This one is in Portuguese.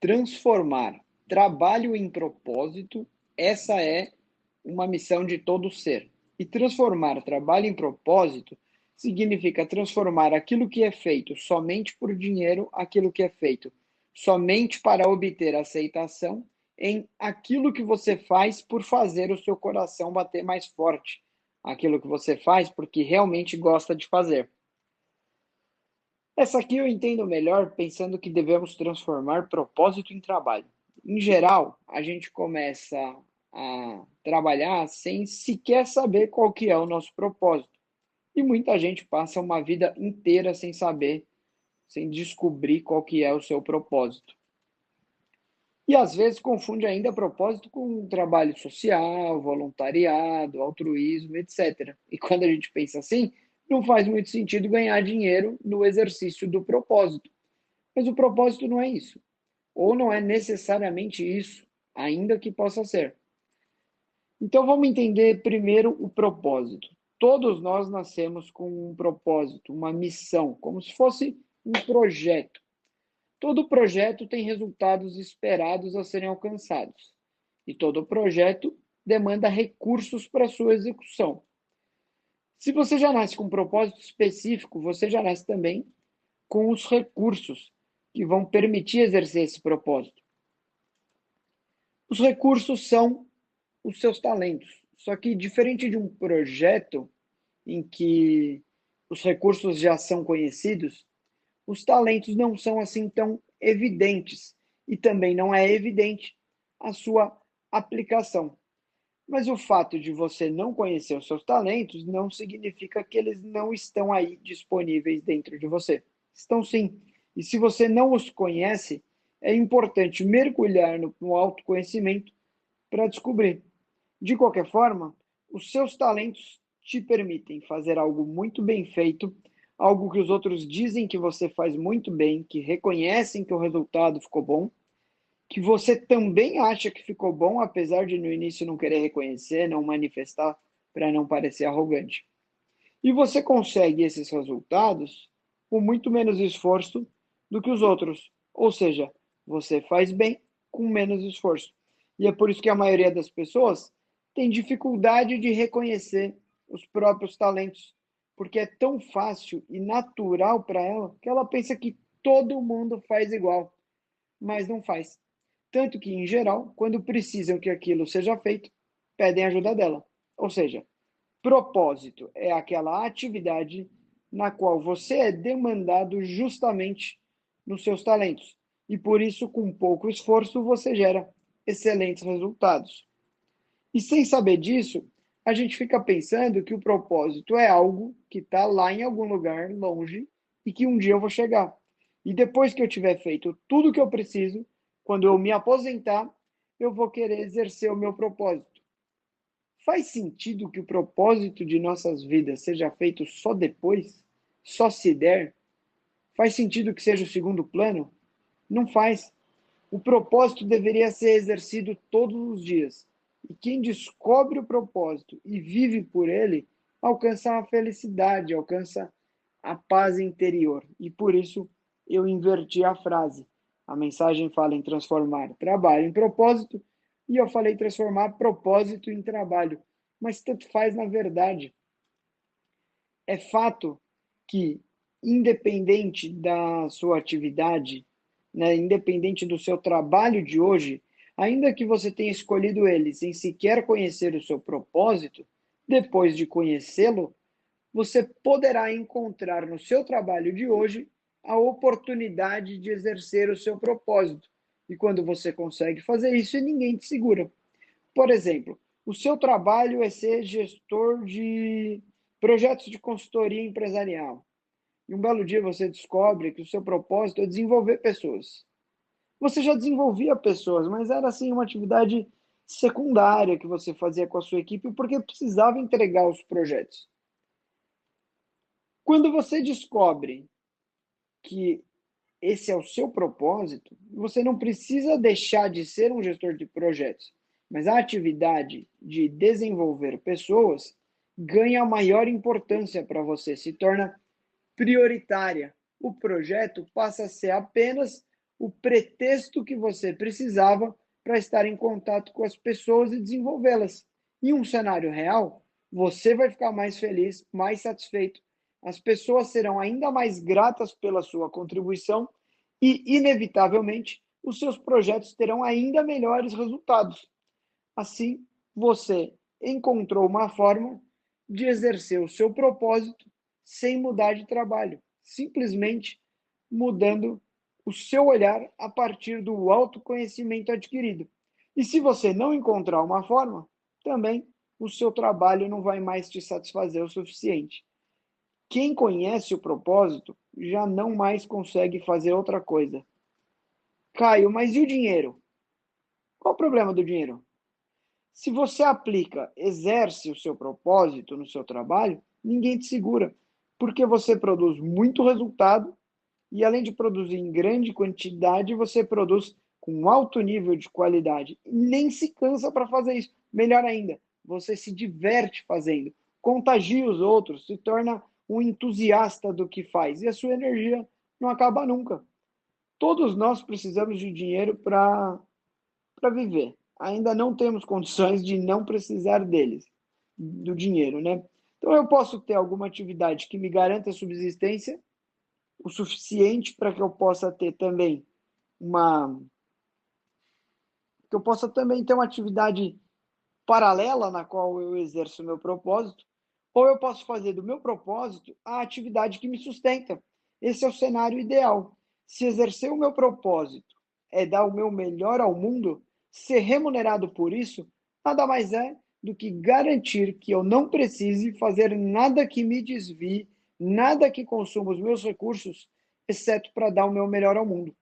Transformar trabalho em propósito, essa é uma missão de todo ser. E transformar trabalho em propósito significa transformar aquilo que é feito somente por dinheiro, aquilo que é feito somente para obter aceitação, em aquilo que você faz por fazer o seu coração bater mais forte. Aquilo que você faz porque realmente gosta de fazer. Essa aqui eu entendo melhor pensando que devemos transformar propósito em trabalho. Em geral, a gente começa a trabalhar sem sequer saber qual que é o nosso propósito. E muita gente passa uma vida inteira sem saber, sem descobrir qual que é o seu propósito. E às vezes confunde ainda propósito com trabalho social, voluntariado, altruísmo, etc. E quando a gente pensa assim, não faz muito sentido ganhar dinheiro no exercício do propósito. Mas o propósito não é isso. Ou não é necessariamente isso, ainda que possa ser. Então vamos entender primeiro o propósito. Todos nós nascemos com um propósito, uma missão, como se fosse um projeto. Todo projeto tem resultados esperados a serem alcançados. E todo projeto demanda recursos para sua execução. Se você já nasce com um propósito específico, você já nasce também com os recursos que vão permitir exercer esse propósito. Os recursos são os seus talentos. Só que diferente de um projeto em que os recursos já são conhecidos, os talentos não são assim tão evidentes e também não é evidente a sua aplicação. Mas o fato de você não conhecer os seus talentos não significa que eles não estão aí disponíveis dentro de você. Estão sim. E se você não os conhece, é importante mergulhar no autoconhecimento para descobrir. De qualquer forma, os seus talentos te permitem fazer algo muito bem feito, algo que os outros dizem que você faz muito bem, que reconhecem que o resultado ficou bom, que você também acha que ficou bom, apesar de no início não querer reconhecer, não manifestar, para não parecer arrogante. E você consegue esses resultados com muito menos esforço do que os outros. Ou seja, você faz bem com menos esforço. E é por isso que a maioria das pessoas tem dificuldade de reconhecer os próprios talentos, porque é tão fácil e natural para ela que ela pensa que todo mundo faz igual, mas não faz. Tanto que, em geral, quando precisam que aquilo seja feito, pedem ajuda dela. Ou seja, propósito é aquela atividade na qual você é demandado justamente nos seus talentos. E por isso, com pouco esforço, você gera excelentes resultados. E sem saber disso, a gente fica pensando que o propósito é algo que está lá em algum lugar longe e que um dia eu vou chegar. E depois que eu tiver feito tudo o que eu preciso, quando eu me aposentar, eu vou querer exercer o meu propósito. Faz sentido que o propósito de nossas vidas seja feito só depois? Só se der? Faz sentido que seja o segundo plano? Não faz. O propósito deveria ser exercido todos os dias. E quem descobre o propósito e vive por ele, alcança a felicidade, alcança a paz interior. E por isso eu inverti a frase. A mensagem fala em transformar trabalho em propósito e eu falei transformar propósito em trabalho. Mas tanto faz na verdade. É fato que, independente da sua atividade, né, independente do seu trabalho de hoje, ainda que você tenha escolhido ele sem sequer conhecer o seu propósito, depois de conhecê-lo, você poderá encontrar no seu trabalho de hoje a oportunidade de exercer o seu propósito. E quando você consegue fazer isso, ninguém te segura. Por exemplo, o seu trabalho é ser gestor de projetos de consultoria empresarial. E um belo dia você descobre que o seu propósito é desenvolver pessoas. Você já desenvolvia pessoas, mas era assim uma atividade secundária que você fazia com a sua equipe porque precisava entregar os projetos. Quando você descobre que esse é o seu propósito, você não precisa deixar de ser um gestor de projetos, mas a atividade de desenvolver pessoas ganha maior importância para você, se torna prioritária. O projeto passa a ser apenas o pretexto que você precisava para estar em contato com as pessoas e desenvolvê-las. Em um cenário real, você vai ficar mais feliz, mais satisfeito. As pessoas serão ainda mais gratas pela sua contribuição e, inevitavelmente, os seus projetos terão ainda melhores resultados. Assim, você encontrou uma forma de exercer o seu propósito sem mudar de trabalho, simplesmente mudando o seu olhar a partir do autoconhecimento adquirido. E se você não encontrar uma forma, também o seu trabalho não vai mais te satisfazer o suficiente. Quem conhece o propósito já não mais consegue fazer outra coisa. Caio, mas e o dinheiro? Qual o problema do dinheiro? Se você aplica, exerce o seu propósito no seu trabalho, ninguém te segura, porque você produz muito resultado e, além de produzir em grande quantidade, você produz com alto nível de qualidade. E nem se cansa para fazer isso. Melhor ainda, você se diverte fazendo, contagia os outros, se torna um entusiasta do que faz e a sua energia não acaba nunca. Todos nós precisamos de dinheiro para viver. Ainda não temos condições de não precisar deles, do dinheiro, né? Então eu posso ter alguma atividade que me garanta a subsistência, o suficiente para que eu possa ter também uma que eu possa também ter uma atividade paralela na qual eu exerço o meu propósito, ou eu posso fazer do meu propósito a atividade que me sustenta. Esse é o cenário ideal. Se exercer o meu propósito é dar o meu melhor ao mundo, ser remunerado por isso, nada mais é do que garantir que eu não precise fazer nada que me desvie, nada que consuma os meus recursos, exceto para dar o meu melhor ao mundo.